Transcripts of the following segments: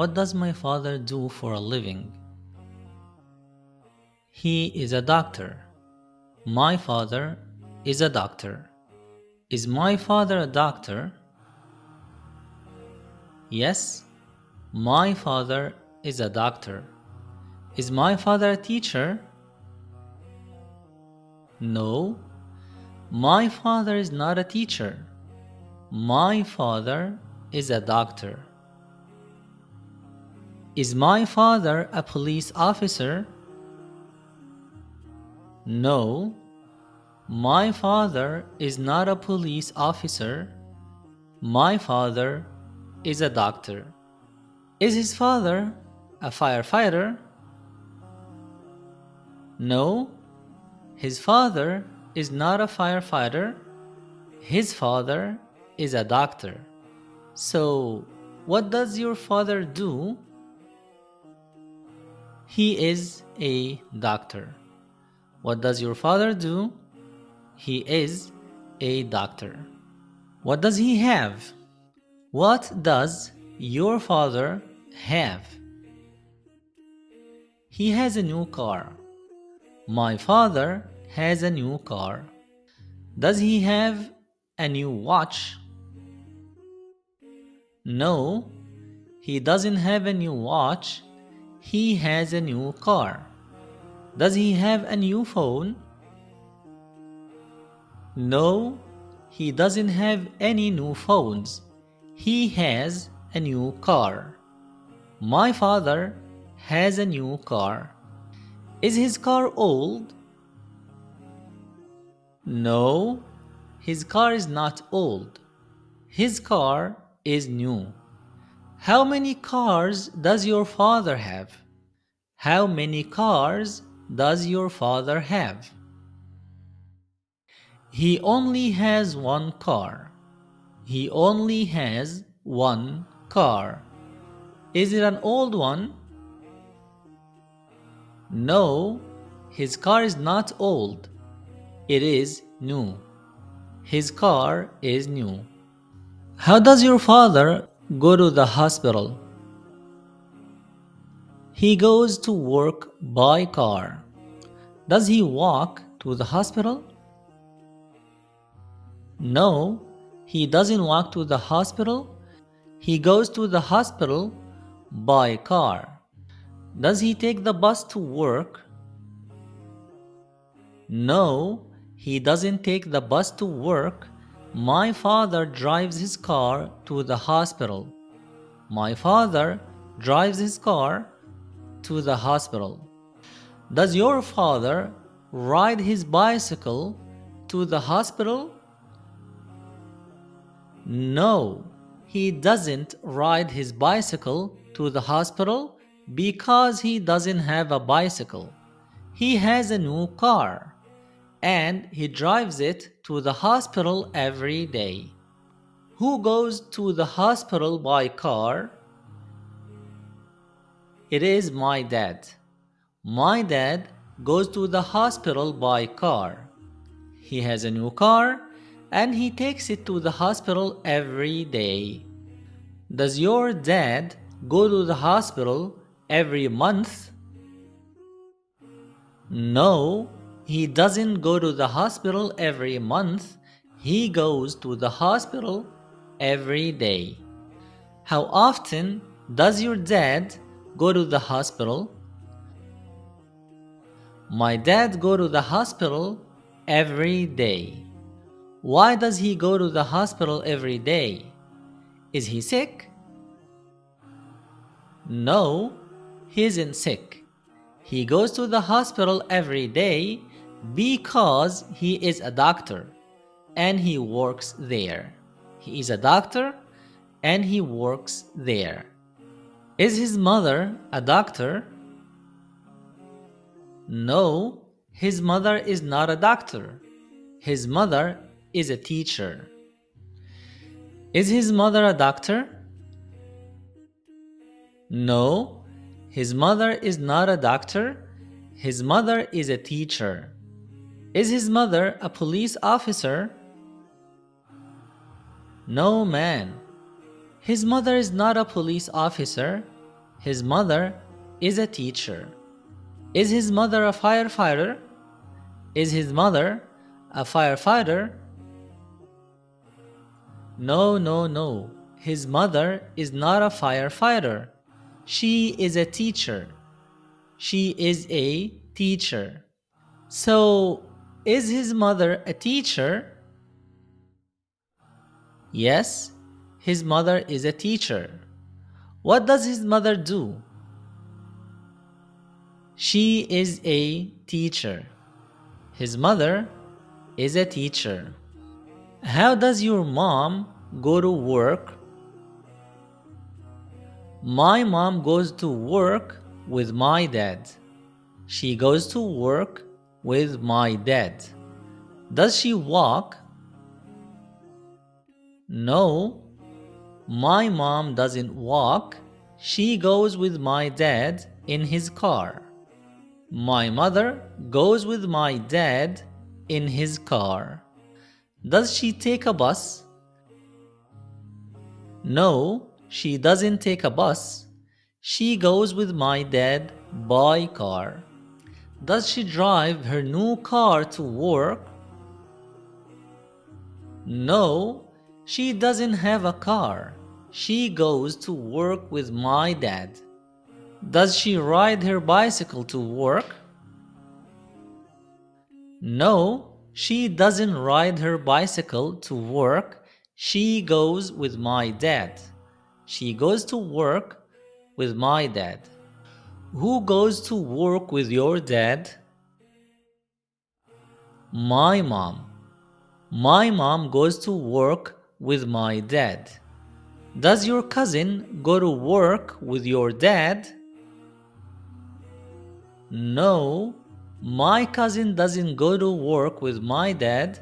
What does my father do for a living? He is a doctor. My father is a doctor. Is my father a doctor? Yes, my father is a doctor. Is my father a teacher? No, my father is not a teacher. My father is a doctor. Is my father a police officer? No, my father is not a police officer. My father is a doctor. Is his father a firefighter? No, his father is not a firefighter. His father is a doctor. So, what does your father do? He is a doctor. What does your father do? He is a doctor. What does he have? What does your father have? He has a new car. My father has a new car. Does he have a new watch? No, he doesn't have a new watch. He has a new car. Does he have a new phone? No, he doesn't have any new phones. He has a new car. My father has a new car. Is his car old? No, his car is not old. His car is new. How many cars does your father have? How many cars does your father have? He only has one car. He only has one car. Is it an old one? No, his car is not old. It is new. His car is new. How does your father go to the hospital? He goes to work by car. Does he walk to the hospital? No, he doesn't walk to the hospital. He goes to the hospital by car. Does he take the bus to work? No, he doesn't take the bus to work. My father drives his car to the hospital. My father drives his car to the hospital. Does your father ride his bicycle to the hospital? No, he doesn't ride his bicycle to the hospital because he doesn't have a bicycle. He has a new car and he drives it to the hospital every day. Who goes to the hospital by car? It is my dad. My dad goes to the hospital by car. He has a new car and he takes it to the hospital every day. Does your dad go to the hospital every month? No, he doesn't go to the hospital every month. He goes to the hospital every day. How often does your dad go to the hospital? My dad go to the hospital every day. Why does he go to the hospital every day? Is he sick? No, he isn't sick. He goes to the hospital every day because he is a doctor and he works there. He is a doctor and he works there. Is his mother a doctor? No, his mother is not a doctor. His mother is a teacher. Is his mother a doctor? No, his mother is not a doctor. His mother is a teacher. Is his mother a police officer? No, man. His mother is not a police officer. His mother is a teacher. Is his mother a firefighter? Is his mother a firefighter? No, no, no. His mother is not a firefighter. She is a teacher. She is a teacher. So, is his mother a teacher? Yes, his mother is a teacher. What does his mother do? She is a teacher. His mother is a teacher. How does your mom go to work? My mom goes to work with my dad. She goes to work with my dad. Does she walk? No, my mom doesn't walk. She goes with my dad in his car. My mother goes with my dad in his car. Does she take a bus? No, she doesn't take a bus. She goes with my dad by car. Does she drive her new car to work? No, she doesn't have a car. She goes to work with my dad. Does she ride her bicycle to work? No, she doesn't ride her bicycle to work. She goes with my dad. She goes to work with my dad. Who goes to work with your dad? My mom. My mom goes to work with my dad. Does your cousin go to work with your dad? No, my cousin doesn't go to work with my dad.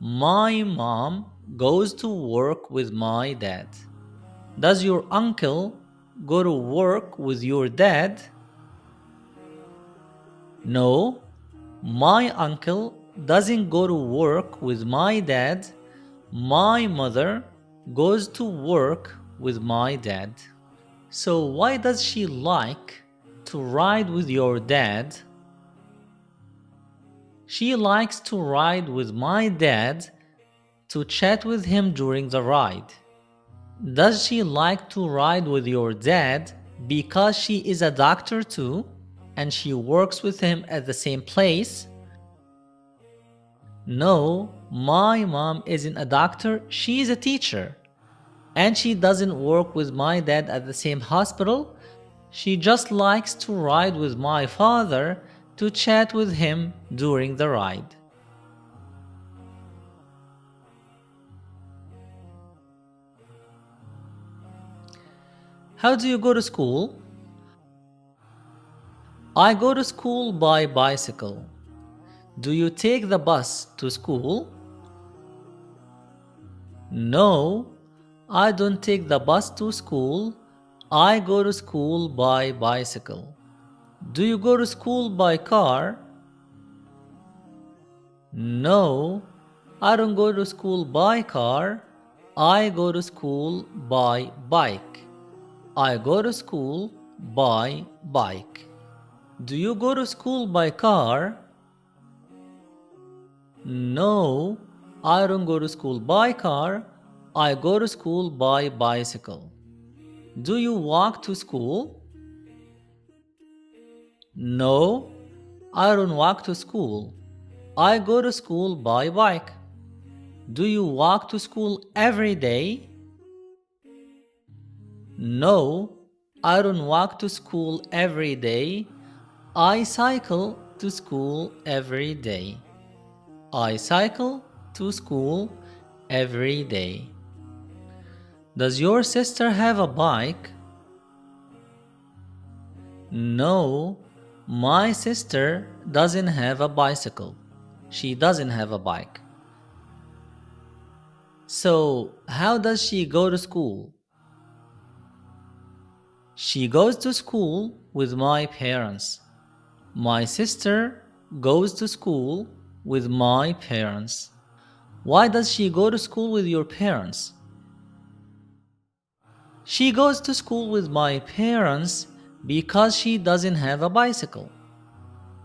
My mom goes to work with my dad. Does your uncle go to work with your dad? No, my uncle doesn't go to work with my dad. My mother goes to work with my dad. So why does she like to ride with your dad? She likes to ride with my dad to chat with him during the ride. Does she like to ride with your dad because she is a doctor too and she works with him at the same place? No, my mom isn't a doctor, she is a teacher. And she doesn't work with my dad at the same hospital. She just likes to ride with my father to chat with him during the ride. How do you go to school? I go to school by bicycle. Do you take the bus to school? No, I don't take the bus to school. I go to school by bicycle. Do you go to school by car? No, I don't go to school by car. I go to school by bike. I go to school by bike. Do you go to school by car? No, I don't go to school by car. I go to school by bicycle. Do you walk to school? No, I don't walk to school. I go to school by bike. Do you walk to school every day? No, I don't walk to school every day. I cycle to school every day. I cycle to school every day. Does your sister have a bike? No, my sister doesn't have a bicycle. She doesn't have a bike. So, how does she go to school? She goes to school with my parents. My sister goes to school with my parents. Why does she go to school with your parents? She goes to school with my parents Because she doesn't have a bicycle.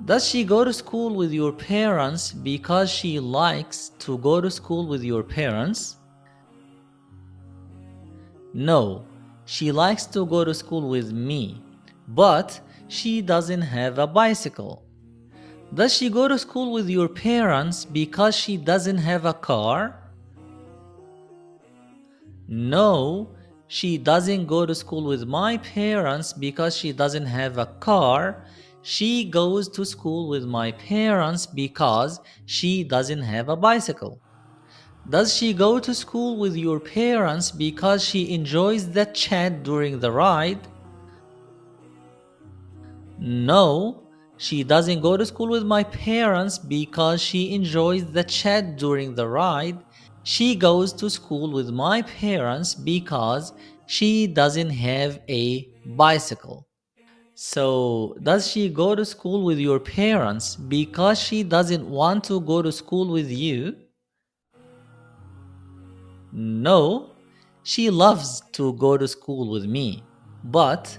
Does she go to school with your parents because she likes to go to school with your parents? No, she likes to go to school with me, but she doesn't have a bicycle. Does she go to school with your parents because she doesn't have a car? No, she doesn't go to school with my parents because she doesn't have a car. She goes to school with my parents because she doesn't have a bicycle. Does she go to school with your parents because she enjoys the chat during the ride? No, she doesn't go to school with my parents because she enjoys the chat during the ride. She goes to school with my parents because she doesn't have a bicycle. So, does she go to school with your parents because she doesn't want to go to school with you? No, she loves to go to school with me, but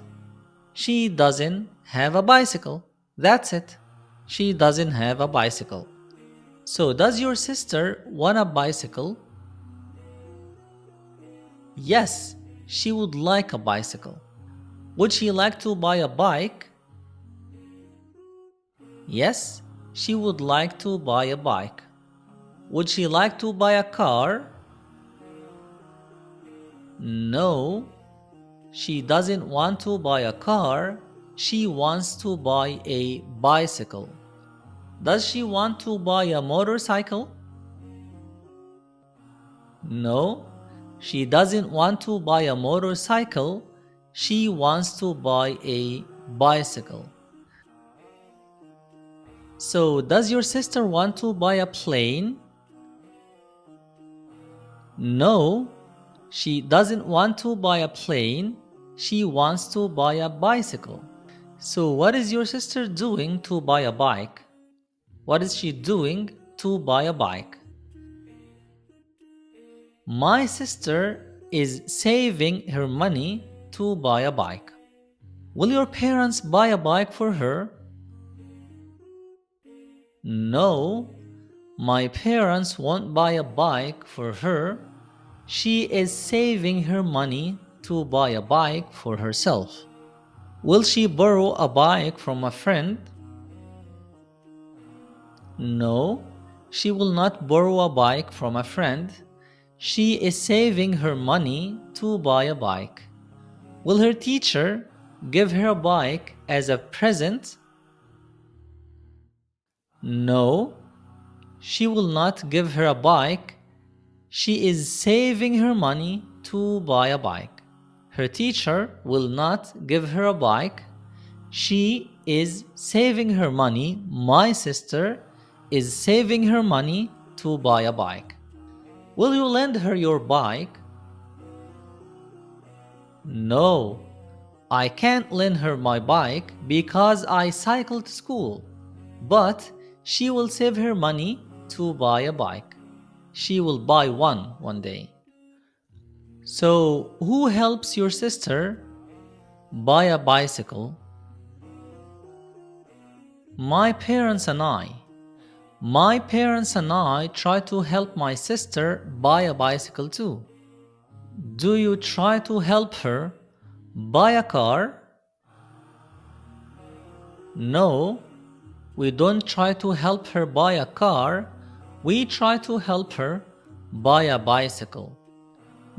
she doesn't have a bicycle. That's it. She doesn't have a bicycle. So, does your sister want a bicycle? Yes, she would like a bicycle. Would she like to buy a bike? Yes, she would like to buy a bike. Would she like to buy a car? No, she doesn't want to buy a car. She wants to buy a bicycle. Does she want to buy a motorcycle? No, she doesn't want to buy a motorcycle. She wants to buy a bicycle. So, does your sister want to buy a plane? No, she doesn't want to buy a plane. She wants to buy a bicycle. So, what is your sister doing to buy a bike? What is she doing to buy a bike? My sister is saving her money to buy a bike. Will your parents buy a bike for her? No, my parents won't buy a bike for her. She is saving her money to buy a bike for herself. Will she borrow a bike from a friend? No, she will not borrow a bike from a friend. She is saving her money to buy a bike. Will her teacher give her a bike as a present? No, she will not give her a bike. She is saving her money to buy a bike. Her teacher will not give her a bike. She is saving her money. My sister is saving her money to buy a bike. Will you lend her your bike? No, I can't lend her my bike because I cycle to school. But she will save her money to buy a bike. She will buy one day. So, who helps your sister buy a bicycle? My parents and I. My parents and I try to help my sister buy a bicycle too. Do you try to help her buy a car? No, we don't try to help her buy a car. We try to help her buy a bicycle.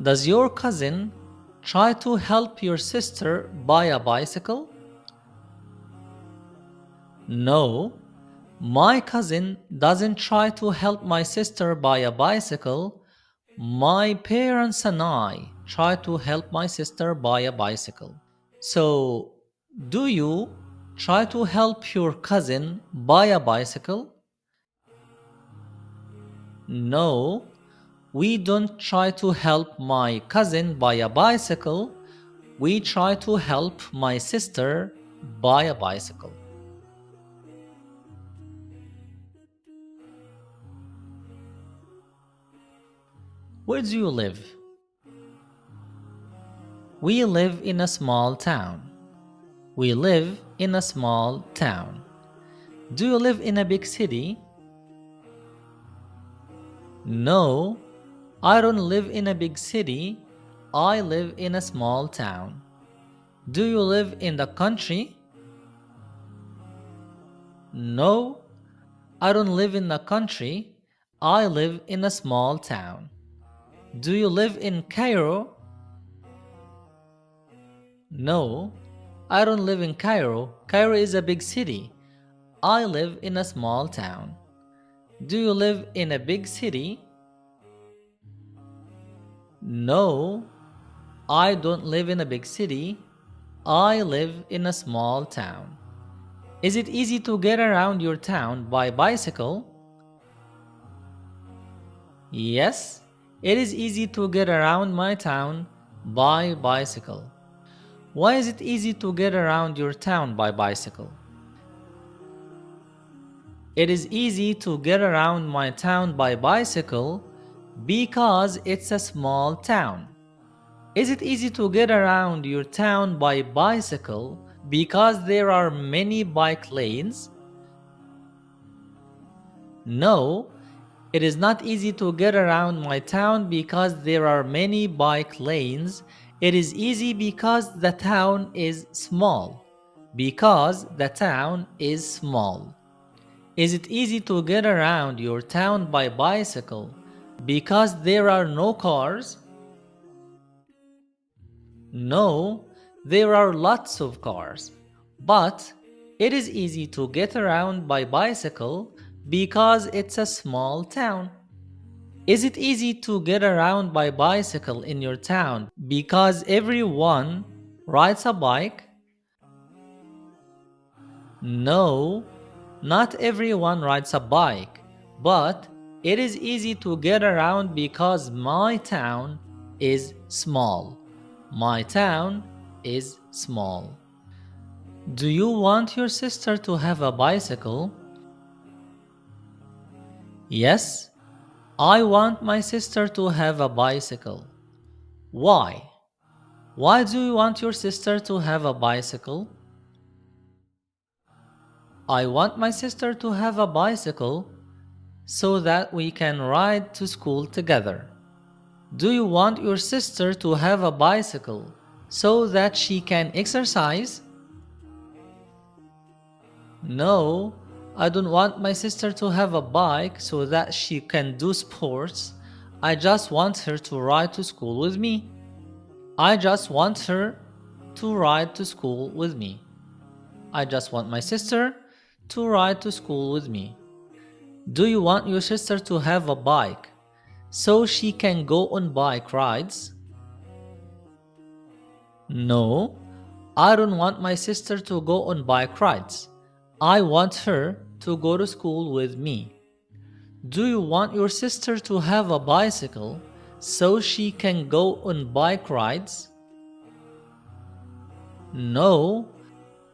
Does your cousin try to help your sister buy a bicycle? No, my cousin doesn't try to help my sister buy a bicycle. My parents and I try to help my sister buy a bicycle. So, do you try to help your cousin buy a bicycle? No, we don't try to help my cousin buy a bicycle. We try to help my sister buy a bicycle. Where do you live? We live in a small town. We live in a small town. Do you live in a big city? No, I don't live in a big city. I live in a small town. Do you live in the country? No, I don't live in the country. I live in a small town. Do you live in Cairo? No, I don't live in Cairo. Cairo is a big city. I live in a small town. Do you live in a big city? No, I don't live in a big city. I live in a small town. Is it easy to get around your town by bicycle? Yes, it is easy to get around my town by bicycle. Why is it easy to get around your town by bicycle? It is easy to get around my town by bicycle because it's a small town. Is it easy to get around your town by bicycle because there are many bike lanes? No, it is not easy to get around my town because there are many bike lanes. It is easy because the town is small. Because the town is small. Is it easy to get around your town by bicycle because there are no cars? No, there are lots of cars. But it is easy to get around by bicycle because it's a small town. Is it easy to get around by bicycle in your town because everyone rides a bike? No, not everyone rides a bike, but it is easy to get around because my town is small. My town is small. Do you want your sister to have a bicycle? Yes, I want my sister to have a bicycle. Why? Why do you want your sister to have a bicycle? I want my sister to have a bicycle so that we can ride to school together. Do you want your sister to have a bicycle so that she can exercise? No, I don't want my sister to have a bike so that she can do sports. I just want her to ride to school with me. I just want her to ride to school with me. I just want my sister to ride to school with me. Do you want your sister to have a bike so she can go on bike rides? No, I don't want my sister to go on bike rides. I want her to go to school with me. Do you want your sister to have a bicycle so she can go on bike rides? No,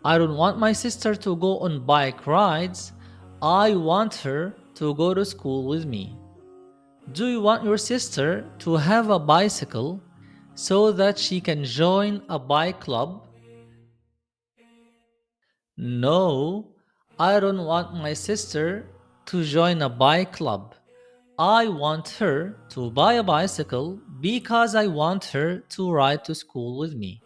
I don't want my sister to go on bike rides. I want her to go to school with me. Do you want your sister to have a bicycle so that she can join a bike club? No, I don't want my sister to join a bike club. I want her to buy a bicycle because I want her to ride to school with me.